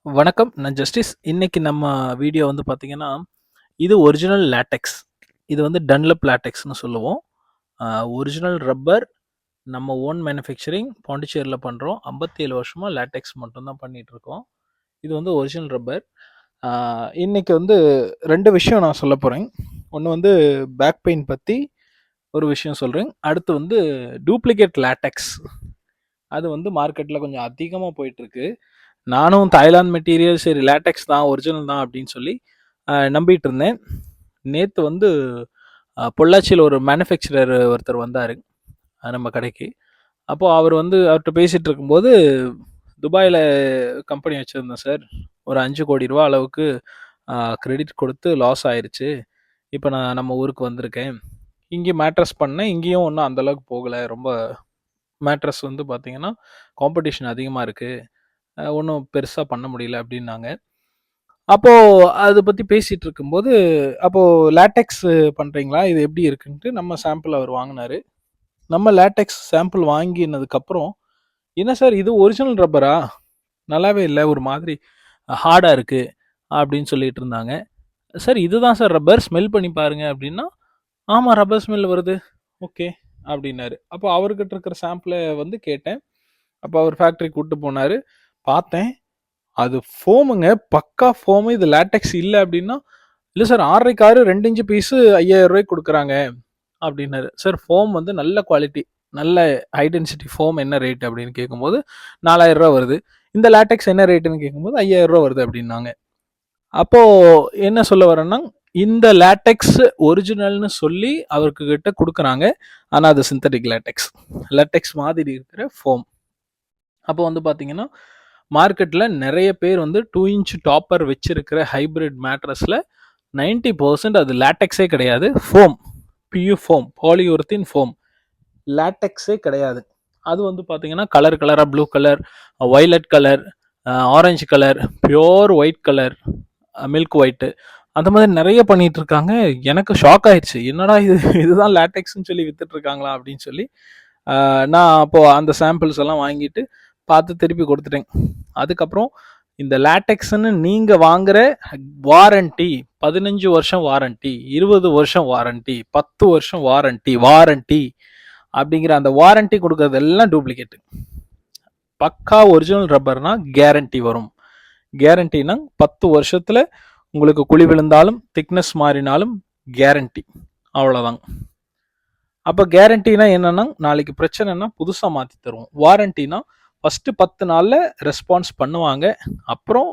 வணக்கம். நான் ஜஸ்டிஸ். இன்னைக்கு நம்ம வீடியோ வந்து பார்த்தீங்கன்னா, இது ஒரிஜினல் லேட்டெக்ஸ். இது வந்து டன்லப் லேட்டெக்ஸ்ன்னு சொல்லுவோம். ஒரிஜினல் ரப்பர் நம்ம ஓன் மேனுஃபேக்சரிங் பாண்டிச்சேரியில பண்றோம். 57 வருஷமா லேட்டெக்ஸ் மட்டும் தான் பண்ணிட்டுருக்கோம். இது வந்து ஒரிஜினல் ரப்பர். இன்னைக்கு வந்து 2 விஷயம் நான் சொல்லப் போறேன். ஒண்ணு வந்து பேக் பெயின் பத்தி ஒரு விஷயம் சொல்றேன். அடுத்து வந்து டூப்ளிகேட் லேட்டெக்ஸ். அது வந்து மார்க்கெட்ல கொஞ்சம் அதிகமா போயிட்டுருக்கு. நானும் தாய்லாந்து மெட்டீரியல் சரி லேட்டெக்ஸ் தான் ஒரிஜினல் தான் அப்படின்னு சொல்லி நம்பிட்டு இருந்தேன். நேற்று வந்து பொள்ளாச்சியில் ஒரு மேனுஃபேக்சரர் ஒருத்தர் வந்தார் நம்ம கடைக்கு. அப்போது அவர் வந்து அவர்கிட்ட பேசிகிட்டு இருக்கும்போது, துபாயில் கம்பெனி வச்சுருந்தேன் சார், ஒரு 5 கோடி ரூபா அளவுக்கு கிரெடிட் கொடுத்து லாஸ் ஆயிடுச்சு. இப்போ நான் நம்ம ஊருக்கு வந்திருக்கேன். இங்கேயும் மேட்ரஸ் பண்ணேன், இங்கேயும் ஒன்றும் அந்தளவுக்கு போகலை. ரொம்ப மேட்ரஸ் வந்து பார்த்தீங்கன்னா காம்படிஷன் அதிகமாக இருக்குது, ஒன்றும் பெருசாக பண்ண முடியல அப்படின்னாங்க. அப்போது அதை பற்றி பேசிகிட்டு இருக்கும்போது, அப்போது லேட்டெக்ஸ் பண்ணுறீங்களா, இது எப்படி இருக்குன்ட்டு நம்ம சாம்பிள் அவர் வாங்கினார். நம்ம லேட்டெக்ஸ் சாம்பிள் வாங்கினதுக்கப்புறம், என்ன சார் இது ஒரிஜினல் ரப்பரா, நல்லாவே இல்லை, ஒரு மாதிரி ஹார்டாக இருக்குது அப்படின்னு சொல்லிட்டு இருந்தாங்க. சார் இதுதான் சார் ரப்பர், ஸ்மெல் பண்ணி பாருங்க அப்படின்னா, ஆமாம் ரப்பர் ஸ்மெல் வருது, ஓகே அப்படின்னாரு. அப்போ அவர்கிட்ட இருக்கிற சாம்பிளை வந்து கேட்டேன். அப்போ அவர் ஃபேக்ட்ரி கூப்பிட்டு போனார். பார்த்தேன், அது ஃபோமுங்க, பக்கா ஃபோமு. இது லேட்டெக்ஸ் இல்லை அப்படின்னா, இல்லை சார் 6.5 6 2 இன்ச்சு பீஸு 5000 ரூபாய்க்கு கொடுக்குறாங்க அப்படின்னாரு. சார் ஃபோம் வந்து நல்ல குவாலிட்டி, நல்ல ஹை டென்சிட்டி ஃபோம் என்ன ரேட் அப்படின்னு கேட்கும்போது 4000 ரூபா வருது. இந்த லேட்டெக்ஸ் என்ன ரேட்டுன்னு கேட்கும்போது 5000 ரூபா வருது அப்படின்னாங்க. அப்போது என்ன சொல்ல வரேன்னா, இந்த லேட்டெக்ஸ் ஒரிஜினல்னு சொல்லி அவருக்கு கிட்ட கொடுக்குறாங்க. ஆனால் அது சிந்தட்டிக் லேட்டெக்ஸ், லேட்டெக்ஸ் மாதிரி இருக்கிற ஃபோம். அப்போ வந்து பார்த்தீங்கன்னா, மார்க்கெட்டில் நிறைய பேர் வந்து 2 இன்ச் டாப்பர் வச்சிருக்கிற ஹைப்ரிட் மேட்ரஸில் 90% அது லேட்டெக்ஸே கிடையாது, ஃபோம், பியூ ஃபோம், பாலியூரத்தின் ஃபோம், லேட்டெக்ஸே கிடையாது. அது வந்து பார்த்தீங்கன்னா கலர் கலராக blue colour, violet colour, orange colour, pure white colour, milk white, அந்த மாதிரி நிறைய பண்ணிட்டு இருக்காங்க. எனக்கு ஷாக் ஆயிடுச்சு, என்னடா இதுதான் லேட்டெக்ஸ்ன்னு சொல்லி வித்துட்டு இருக்காங்களா அப்படின்னு சொல்லி. நான் அப்போது அந்த சாம்பிள்ஸ் எல்லாம் வாங்கிட்டு பார்த்து திருப்பி கொடுத்துட்டேன். அதுக்கப்புறம் இந்த லேட்டெக்ஸ்ன்னு நீங்கள் வாங்குற வாரண்டி 15 வருஷம் வாரண்டி, 20 வருஷம் வாரண்டி, 10 வருஷம் வாரண்டி அப்படிங்கிற அந்த வாரண்டி கொடுக்கறதெல்லாம் டூப்ளிகேட்டு. பக்கா ஒரிஜினல் ரப்பர்னா கேரண்டி வரும். கேரண்டினா 10 வருஷத்தில் உங்களுக்கு குழி விழுந்தாலும் திக்னஸ் மாறினாலும் கேரண்டி, அவ்வளோதாங்க. அப்போ கேரண்டினா என்னன்னா, நாளைக்கு பிரச்சனைனா புதுசாக மாற்றி தருவோம். வாரண்டினா ஃபஸ்ட்டு 10 நாளில் ரெஸ்பான்ஸ் பண்ணுவாங்க, அப்புறம்